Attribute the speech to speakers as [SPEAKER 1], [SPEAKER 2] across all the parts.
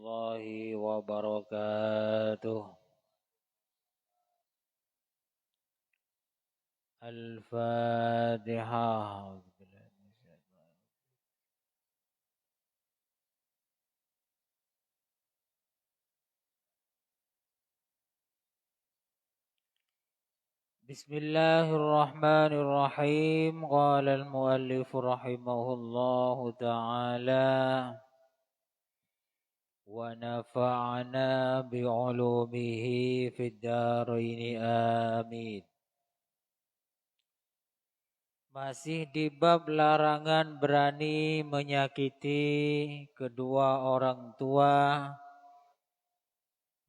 [SPEAKER 1] warahmatullahi wabarakatuh. Al-Fatihah. Bismillahirrahmanirrahim. Qala al-muallif rahimahullahu ta'ala. Wa nafa'ana bi'ulumihi fid daraini amin. Masih di bab larangan berani menyakiti kedua orang tua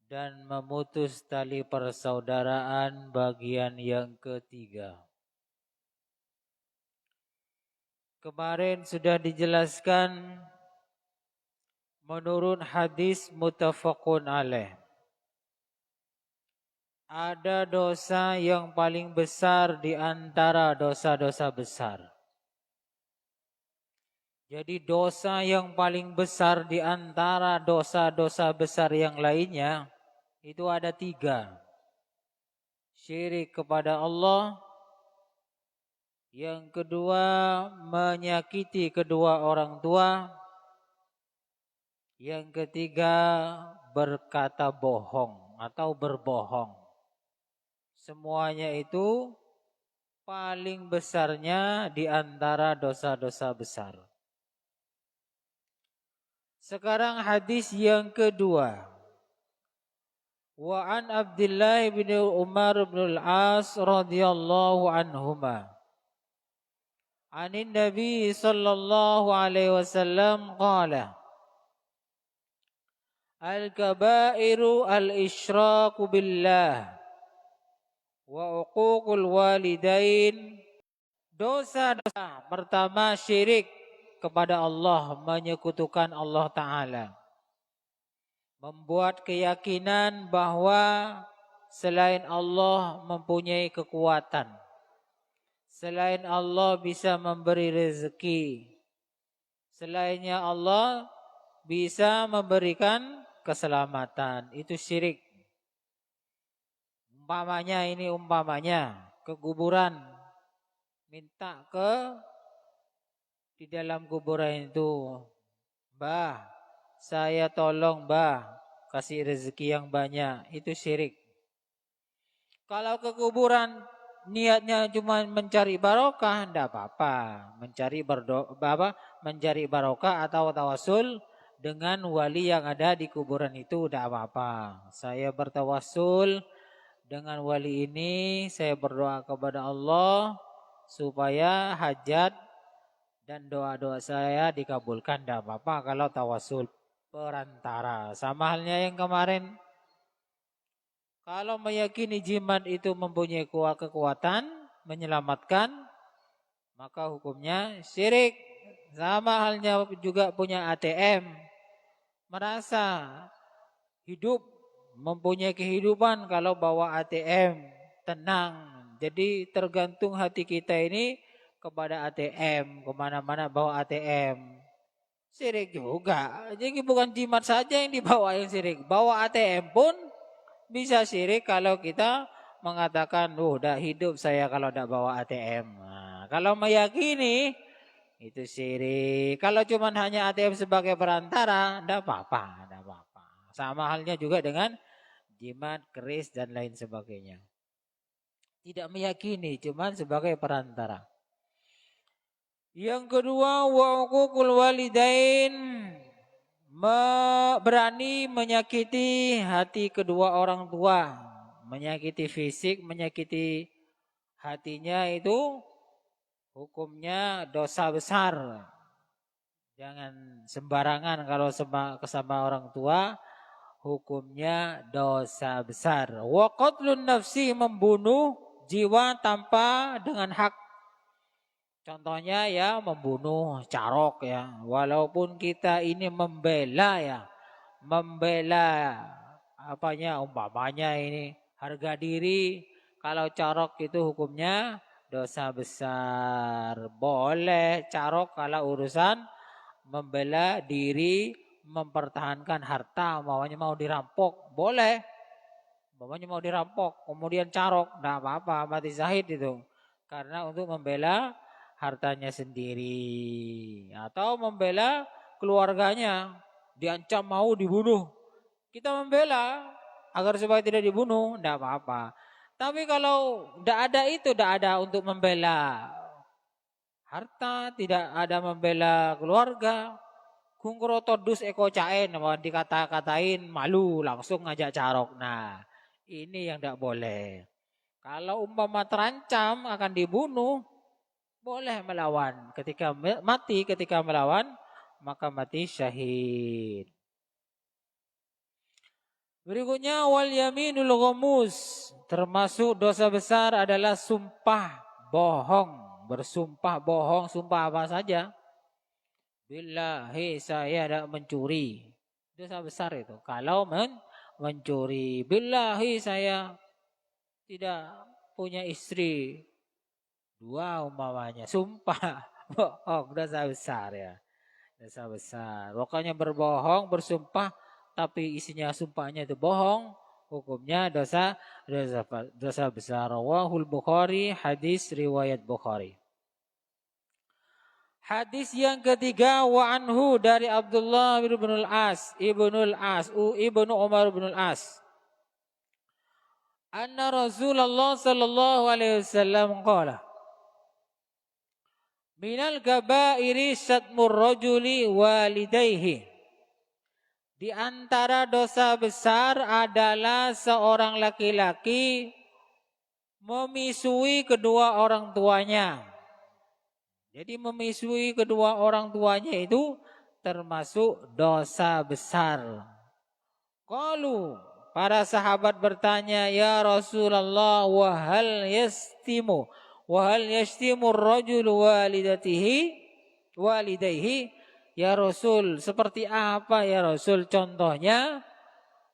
[SPEAKER 1] dan memutus tali persaudaraan bagian yang ketiga. Kemarin sudah dijelaskan menurut hadis muttafaqun alaih. Ada dosa yang paling besar di antara dosa-dosa besar. Jadi dosa yang paling besar di antara dosa-dosa besar yang lainnya itu ada 3. Syirik kepada Allah. Yang kedua, menyakiti kedua orang tua. Yang ketiga, berkata bohong atau berbohong. Semuanya itu paling besarnya di antara dosa-dosa besar. Sekarang hadis yang kedua. Wa an Abdullah bin Umar bin Al-As radhiyallahu anhuma. Anin Nabi sallallahu alaihi wasallam qala. Al-kabairu al-isyraku billah wa uququl walidain. Dosa-dosa pertama syirik kepada Allah, menyekutukan Allah Ta'ala. Membuat keyakinan bahwa selain Allah mempunyai kekuatan. Selain Allah bisa memberi rezeki. Selainnya Allah bisa memberikan keselamatan. Itu syirik. Umpamanya ke kuburan, minta di dalam kuburan itu, Mbah, saya tolong Mbah kasih rezeki yang banyak. Itu syirik. Kalau ke kuburan niatnya cuma mencari barokah, tidak apa-apa. Mencari barokah atau tawasul dengan wali yang ada di kuburan itu tidak apa-apa. Saya bertawasul dengan wali ini, saya berdoa kepada Allah supaya hajat dan doa-doa saya dikabulkan. Tidak apa-apa kalau tawasul perantara. Sama halnya yang kemarin. Kalau meyakini jimat itu mempunyai kekuatan menyelamatkan, maka hukumnya syirik. Sama halnya juga punya ATM. Merasa hidup, mempunyai kehidupan kalau bawa ATM, tenang. Jadi tergantung hati kita ini kepada ATM, kemana-mana bawa ATM. Syirik juga. Jadi bukan jimat saja yang dibawa yang syirik. Bawa ATM pun bisa syirik kalau kita mengatakan, udah hidup saya kalau tidak bawa ATM. Nah, kalau meyakini itu syirik. Kalau cuma hanya ATM sebagai perantara, tidak apa-apa. Sama halnya juga dengan jimat, keris dan lain sebagainya. Tidak meyakini, cuma sebagai perantara. Yang kedua, wa uququl walidain, berani menyakiti hati kedua orang tua, menyakiti fisik, menyakiti hatinya itu hukumnya dosa besar. Jangan sembarangan kalau sama orang tua, hukumnya dosa besar. Wa qatlun nafsi, membunuh jiwa tanpa dengan hak. Contohnya ya membunuh carok ya. Walaupun kita ini membela umpamanya ini harga diri. Kalau carok itu hukumnya dosa besar. Boleh carok kalau urusan membela diri, mempertahankan harta, umpamanya mau dirampok, boleh. Umpamanya mau dirampok, kemudian carok, enggak apa-apa, mati syahid itu. Karena untuk membela hartanya sendiri atau membela keluarganya, diancam mau dibunuh. Kita membela agar supaya tidak dibunuh, enggak apa-apa. Tapi kalau enggak ada itu, enggak ada untuk membela harta, tidak ada membela keluarga. Kungkro todus eko caen, dikata-katain malu langsung ngajak carok. Nah, ini yang tidak boleh. Kalau umpama terancam akan dibunuh, boleh melawan. Ketika melawan, maka mati syahid. Berikutnya wal yaminul ghamus. Termasuk dosa besar adalah sumpah bohong. Bersumpah bohong, sumpah apa saja. Billahi saya tidak mencuri. Dosa besar itu. Kalau mencuri. Billahi saya tidak punya istri. Dua umpamanya. Sumpah bohong. Dosa besar ya. Dosa besar. Pokoknya berbohong, bersumpah. Tapi isinya sumpahnya itu bohong. Hukumnya dosa besar. Rawahul Bukhari. Hadis riwayat Bukhari. Hadis yang ketiga wa anhu dari Abdullah bin Al-As, Ibnu Umar bin Al-As. Anna Rasulullah sallallahu alaihi wasallam qala minal kabairi syatmur rajuli walidayhi. Di antara dosa besar adalah seorang laki-laki memisui kedua orang tuanya. Jadi memisui kedua orang tuanya itu termasuk dosa besar. Qalu, para sahabat bertanya, ya Rasulullah, wa hal yashtimu ar-rajulu walidayhi? Ya Rasul, seperti apa ya Rasul contohnya?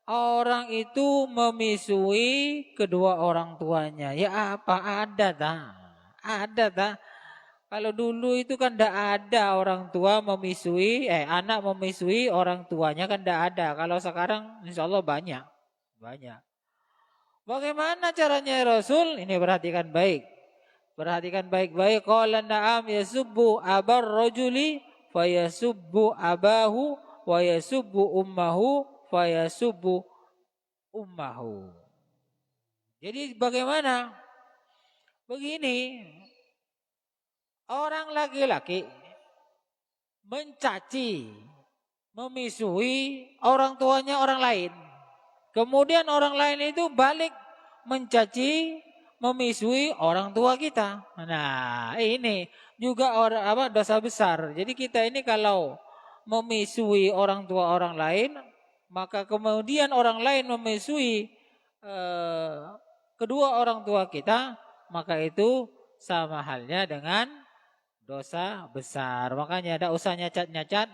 [SPEAKER 1] Orang itu memisui kedua orang tuanya. Ya apa ada tak? Ada tak? Kalau dulu itu kan tidak ada orang tua anak memisui orang tuanya kan tidak ada. Kalau sekarang insya Allah banyak. Bagaimana caranya ya Rasul? Ini perhatikan baik. Perhatikan baik-baik. Qala na'am yasubbu abar rajuli fayasubbu abahu wa yasubbu ummahu fayasubbu ummahu. Jadi bagaimana? Begini. Orang laki-laki mencaci, memisui orang tuanya orang lain. Kemudian orang lain itu balik mencaci, memisui orang tua kita. Nah, ini juga dosa besar. Jadi kita ini kalau memisui orang tua orang lain, maka kemudian orang lain memisui kedua orang tua kita, maka itu sama halnya dengan dosa besar. Makanya ada usah nyacat-nyacat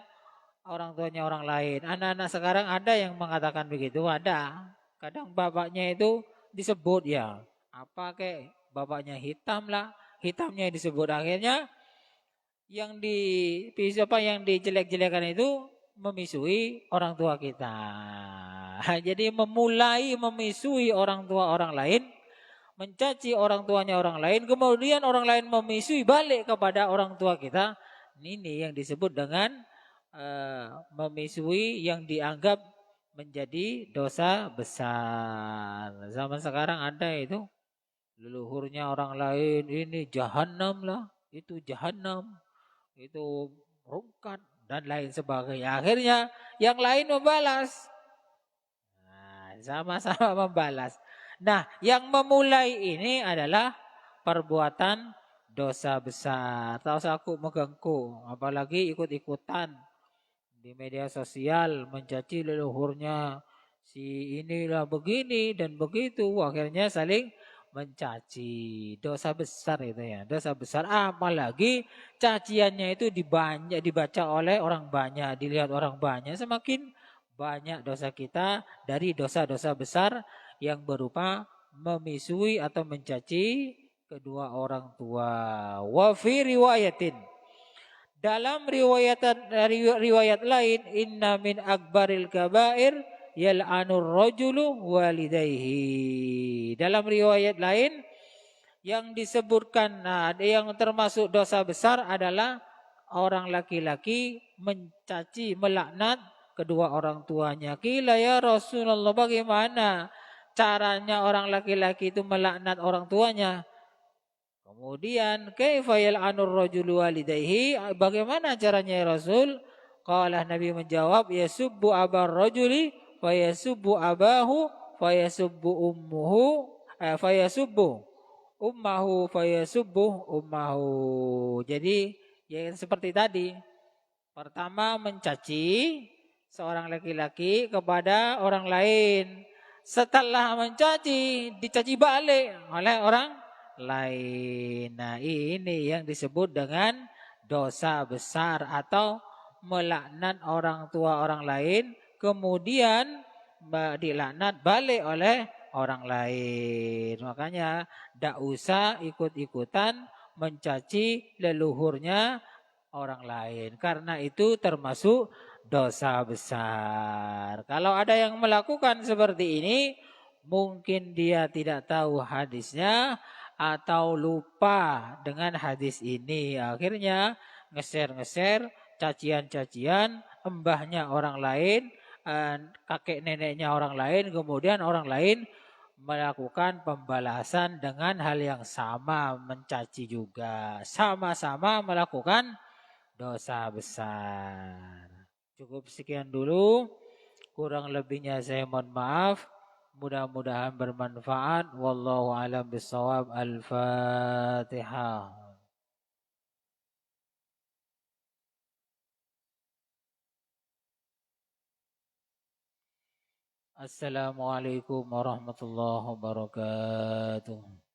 [SPEAKER 1] orang tuanya orang lain. Anak-anak sekarang ada yang mengatakan begitu, ada. Kadang bapaknya itu disebut ya. Apa kayak bapaknya hitam lah, hitamnya disebut, akhirnya yang dijelek-jelekan itu memisui orang tua kita. Jadi memulai memisui orang tua orang lain, mencaci orang tuanya orang lain, kemudian orang lain memisui balik kepada orang tua kita. Ini yang disebut dengan memisui yang dianggap menjadi dosa besar. Zaman sekarang ada itu, leluhurnya orang lain ini jahanam lah, itu jahanam, itu rungkat dan lain sebagainya. Akhirnya yang lain membalas. Nah, sama-sama membalas. Nah, yang memulai ini adalah perbuatan dosa besar. Tak usah aku megangku, apalagi ikut-ikutan di media sosial mencaci leluhurnya, si inilah begini dan begitu, akhirnya saling mencaci. Dosa besar itu ya, dosa besar. Apalagi caciannya itu dibaca oleh orang banyak, dilihat orang banyak, semakin banyak dosa kita dari dosa-dosa besar yang berupa memisui atau mencaci kedua orang tua. Wa fi riwayatin. Dalam riwayat lain, inna min akbaril kabair yal'anur rajulu walidayhi. Dalam riwayat lain yang disebutkan, nah, yang termasuk dosa besar adalah orang laki-laki mencaci, melaknat kedua orang tuanya. Qila ya Rasulullah, bagaimana caranya orang laki-laki itu melaknat orang tuanya? Kemudian kaifa yal'anur rajulu walidayhi? Bagaimana caranya ya Rasul? Qala, Nabi menjawab, yasubbu abar rajuli fa yasubbu abahu fa yasubbu ummuhu fa yasubbu ummahu fa yasubbu ummahu. Jadi ya seperti tadi. Pertama mencaci seorang laki-laki kepada orang lain. Setelah mencaci, dicaci balik oleh orang lain. Nah, ini yang disebut dengan dosa besar atau melaknat orang tua orang lain, kemudian dilaknat balik oleh orang lain. Makanya tidak usah ikut-ikutan mencaci leluhurnya orang lain, karena itu termasuk dosa besar. Kalau ada yang melakukan seperti ini, mungkin dia tidak tahu hadisnya atau lupa dengan hadis ini. Akhirnya ngeser-ngeser cacian-cacian embahnya orang lain, kakek neneknya orang lain, kemudian orang lain melakukan pembalasan dengan hal yang sama, mencaci juga. Sama-sama melakukan dosa besar. Cukup sekian dulu. Kurang lebihnya saya mohon maaf. Mudah-mudahan bermanfaat. Wallahu a'lam bishawab. Al-Fatihah. Assalamualaikum warahmatullahi wabarakatuh.